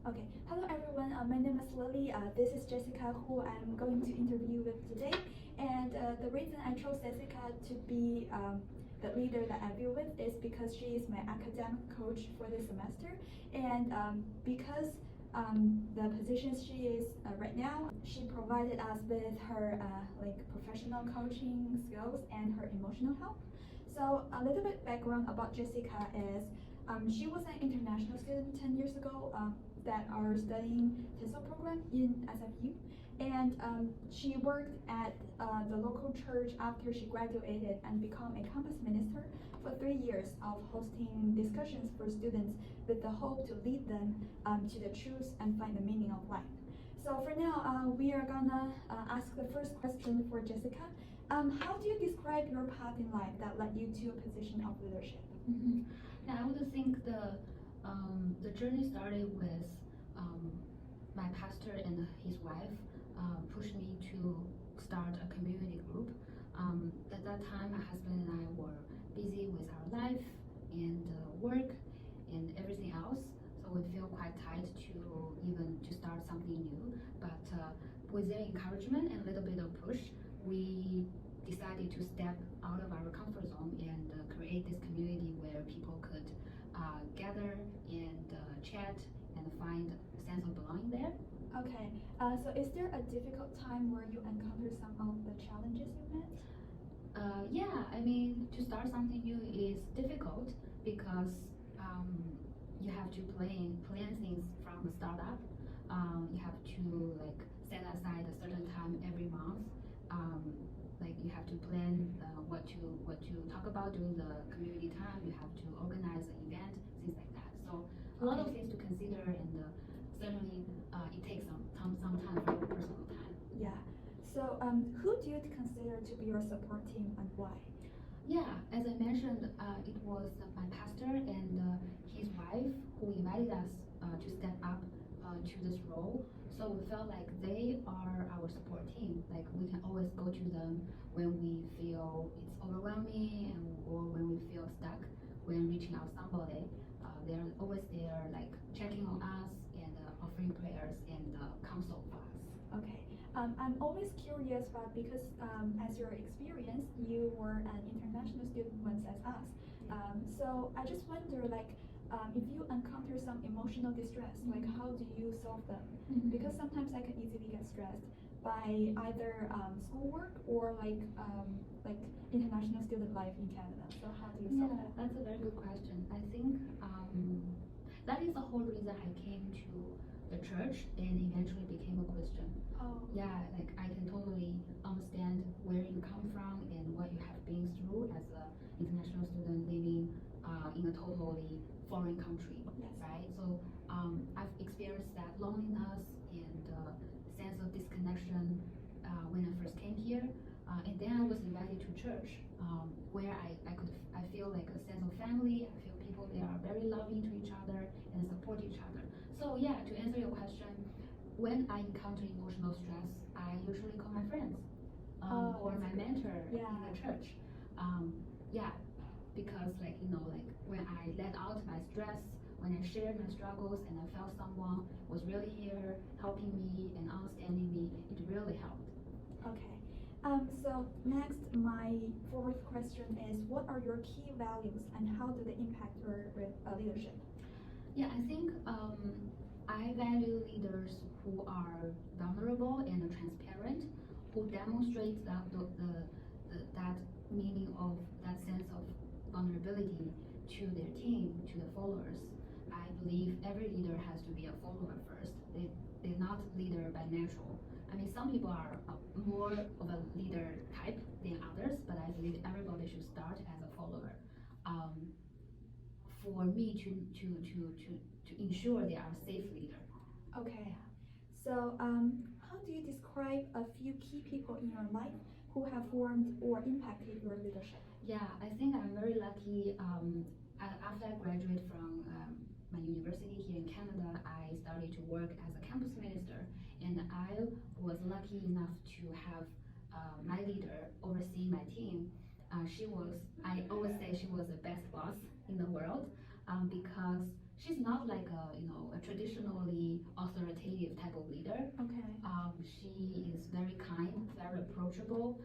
Okay, hello everyone. My name is Lily. This is Jessica, who I'm going to interview with today. And the reason I chose Jessica to be the leader that I deal with is because she is my academic coach for this semester, and because the position she is right now, she provided us with her like professional coaching skills and her emotional help. So a little bit background about Jessica is she was an international student 10 years ago that are studying TESOL program in SFU. And she worked at the local church after she graduated and become a campus minister for 3 years of hosting discussions for students with the hope to lead them to the truth and find the meaning of life. So for now, we are gonna ask the first question for Jessica. How do you describe your path in life that led you to a position of leadership? Yeah, I would think the journey started with my pastor and his wife pushed me to start a community group. At that time, my husband and I were busy with our life and work and everything else, so we feel quite tight to start something new. But with their encouragement and a little bit of push, we decided to step out of our comfort zone and create this community where people could gather and chat and find a sense of belonging there. Okay, so is there a difficult time where you encounter some of the challenges you met? Yeah, I mean, to start something new is difficult because you have to plan things from the startup. You have to like set aside a certain time every month. Like you have to plan what to talk about during the community time. You have to organize an event, things like that. So a lot of things to consider, and certainly it takes some time for your personal time. Yeah. So who do you consider to be your support team and why? Yeah, as I mentioned, it was my pastor and his wife who invited us to step up to this role. So we felt like they are our support team. Like we can always go to them when we feel it's overwhelming or when we feel stuck when reaching out somebody. They're always there, like checking on us and offering prayers and counsel for us. Okay. I'm always curious about because as your experience, you were an international student once as us. So I just wonder, like, if you encounter some emotional distress, like how do you solve them? Because sometimes I can easily get stressed by either schoolwork or like international student life in Canada. So how do you solve that? That's a very good question. I think that is the whole reason I came to the church and eventually became a Christian. Oh. Yeah, like I can totally understand where you come from and what you have been through as an international student living in a totally foreign country, Yes. right? So I've experienced that loneliness and sense of disconnection when I first came here, and then I was invited to church where I feel like a sense of family. I feel people they are very loving to each other and support each other. So yeah, to answer your question, when I encounter emotional stress, I usually call my friends or my mentor in the church. Yeah, because like when I let out my stress, when I shared my struggles and I felt someone was really here helping me and understanding me, it really helped. Okay. So next, my fourth question is, what are your key values and how do they impact your leadership? Yeah, I think I value leaders who are vulnerable and transparent, who demonstrate that meaning of that sense of vulnerability to their team, to the followers. I believe every leader has to be a follower first. They're not leader by natural. I mean, some people are more of a leader type than others, but I believe everybody should start as a follower. For me to ensure they are a safe leader. Okay. So how do you describe a few key people in your life who have formed or impacted your leadership? Yeah, I think I'm very lucky. After I graduated from my university here in Canada, I started to work as a campus minister, and I was lucky enough to have my leader oversee my team. I always say she was the best boss in the world because she's not like a traditionally authoritative type of leader. Okay. She is very kind, very approachable,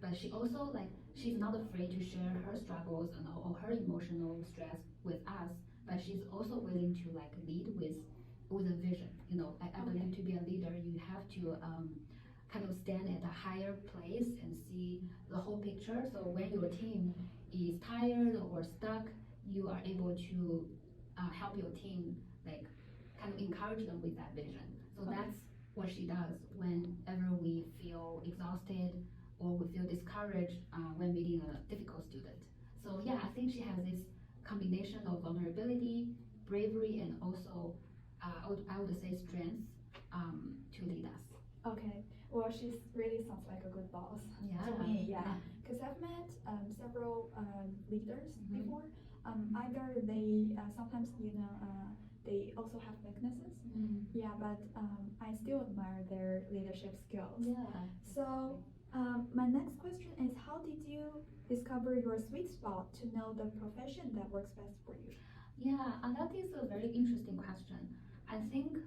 but she also like she's not afraid to share her struggles and or her emotional stress with us. But she's also willing to like lead with a vision. I Okay. believe to be a leader, you have to kind of stand at a higher place and see the whole picture. So when your team is tired or stuck, you are able to help your team like kind of encourage them with that vision. So Okay. that's what she does whenever we feel exhausted or we feel discouraged when meeting a difficult student. So yeah, I think she has this combination of vulnerability, bravery, and also I would say strength to lead us. Okay. Well, she really sounds like a good boss Yeah. to me. Yeah. Because I've met several leaders Mhm. before. Either they sometimes they also have weaknesses. Yeah, but I still admire their leadership skills. Yeah. So my next question is, how did you discover your sweet spot to know the profession that works best for you? Yeah, and that is a very interesting question. I think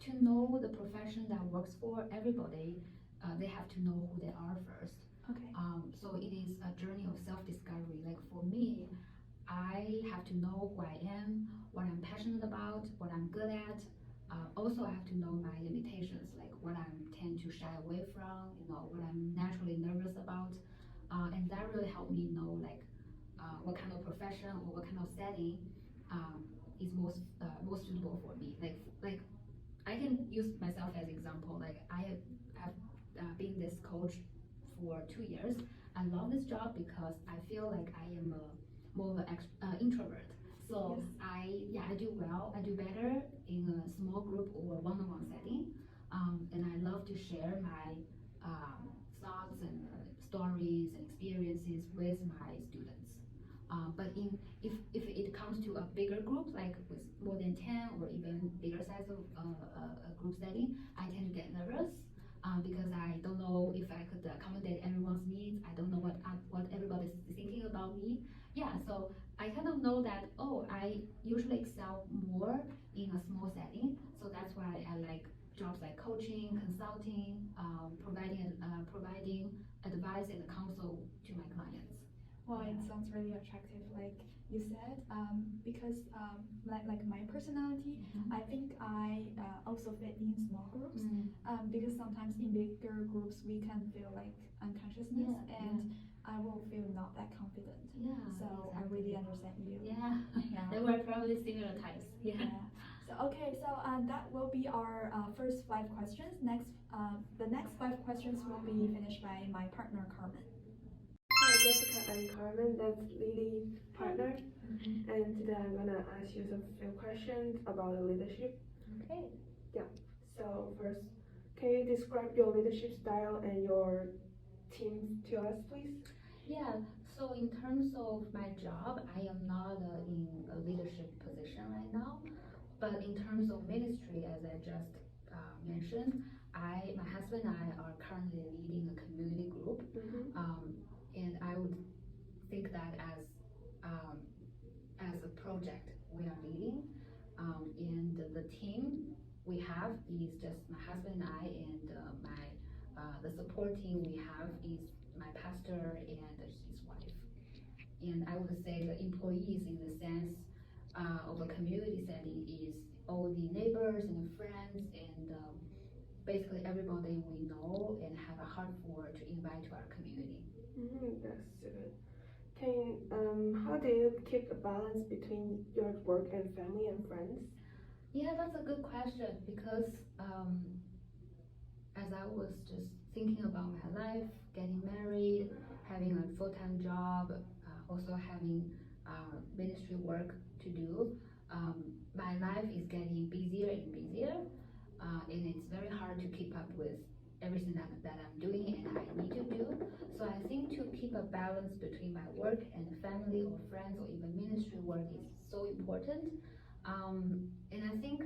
to know the profession that works for everybody, they have to know who they are first. Okay. So it is a journey of self-discovery. Like for me, I have to know who I am, what I'm passionate about, what I'm good at. Also, I have to know my limitations, like what I tend to shy away from, what I'm naturally nervous about. And that really helped me know like what kind of profession or what kind of setting um, is most suitable for me. Like I can use myself as example. Like I have been this coach for 2 years. I love this job because I feel like I am more of an introvert. So Yes. I do well. I do better in a small group or one-on-one setting, and I love to share my thoughts and stories and experiences with my students. But if it comes to a bigger group, like with more than 10 or even bigger size of a group setting, I tend to get nervous because I don't know if I could accommodate everyone's needs. I don't know what everybody's thinking about me. Yeah, so I kind of know that, oh, I usually excel more in a small setting. So that's why I like jobs like coaching, consulting, providing advice and counsel to my clients. Well, it sounds really attractive, like you said, because like my personality, Mhm. I think I also fit in small groups. Because sometimes in bigger groups we can feel like unconsciousness, Yeah, and I will feel not that confident. Yeah, So I exactly. really understand you. Yeah, Yeah. they were probably similar types. Yeah. Yeah. So okay, so that will be our first 5 questions. The next 5 questions will be finished by my partner Carmen. Hi Jessica, I'm Carmen, that's Lily's partner, and today I'm gonna ask you some few questions about the leadership. Okay. Yeah, so first, can you describe your leadership style and your team to us, please? Yeah, so in terms of my job, I am not in a leadership position right now, but in terms of ministry, as I just mentioned, my husband and I are currently leading a community group, and I would think that as a project we are leading, and the team we have is just my husband and I, and the support team we have is my pastor and his wife. And I would say the employees in the sense of a community setting is all the neighbors and friends and basically everybody we know and have a heart for to invite to our community. That's good. How do you keep a balance between your work and family and friends? Yeah, that's a good question because as I was just thinking about my life, getting married, having a full-time job, also having ministry work to do, my life is getting busier and busier, and it's very hard to keep up with everything that I'm doing and I need to do. So I think to keep a balance between my work and family or friends or even ministry work is so important. And I think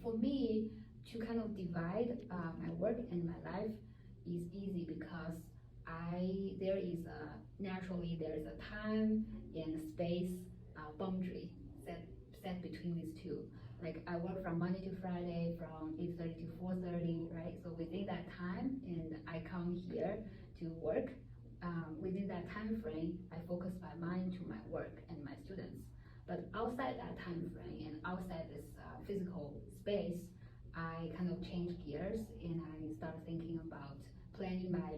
for me, to kind of divide my work and my life is easy because there is a time and space boundary. between these two. Like I work from Monday to Friday from 8:30 to 4:30, right? So within that time, and I come here to work. Within that time frame, I focus my mind to my work and my students. But outside that time frame and outside this physical space, I kind of change gears and I start thinking about planning my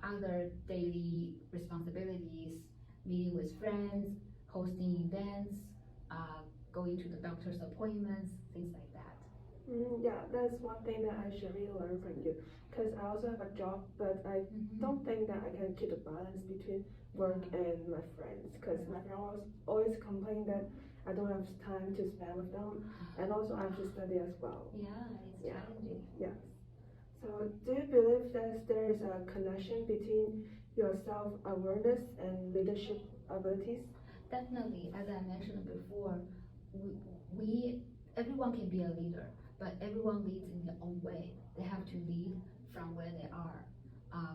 other daily responsibilities, meeting with friends, hosting events, uh, going to the doctor's appointments, things like that. Yeah, that's one thing that I should really learn from you. Because I also have a job, but I don't think that I can keep a balance between work and my friends. Because my friend always complain that I don't have time to spend with them, and also I have to study as well. Yeah, it's Yeah. challenging. Yes. So, do you believe that there is a connection between your self-awareness and leadership abilities? Definitely, as I mentioned before, we everyone can be a leader, but everyone leads in their own way. They have to lead from where they are.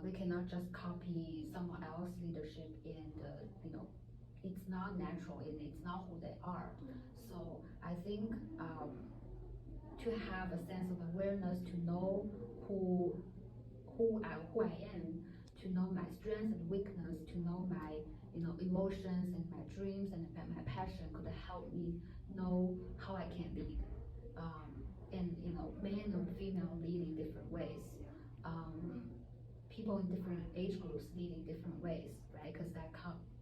They cannot just copy someone else's leadership, and it's not natural and it's not who they are. So I think to have a sense of awareness, to know who who I am, to know my strengths and weakness, to know my emotions and my dreams and my passion could help me know how I can lead. And men and female lead in different ways. Um, People in different age groups lead in different ways, right? Because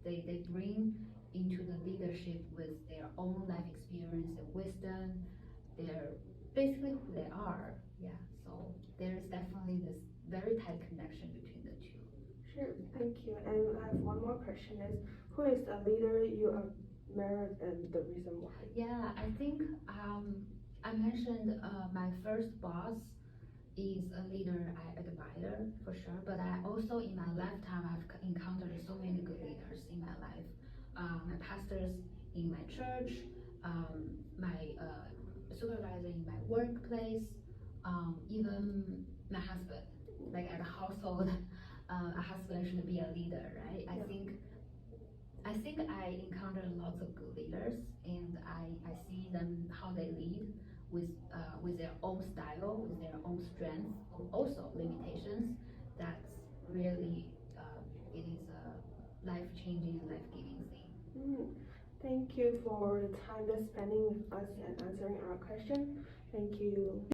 they bring into the leadership with their own life experience and wisdom. They're basically who they are. Yeah. So there's definitely this very tight connection between the two. Sure, thank you. And I have one more question is, who is a leader you admire and the reason why? Yeah, I think I mentioned my first boss is a leader I admire for sure, but I also in my lifetime I've encountered so many good leaders in my life. My pastors in my church, my supervisor in my workplace, even my husband. Like at a household, a husband should be a leader, right? I think I encountered lots of good leaders, and I see them how they lead with their own style, with their own strengths, also limitations. That's really it is a life-changing, life-giving thing. Mm, thank you for the time that spending with us and answering our question. Thank you.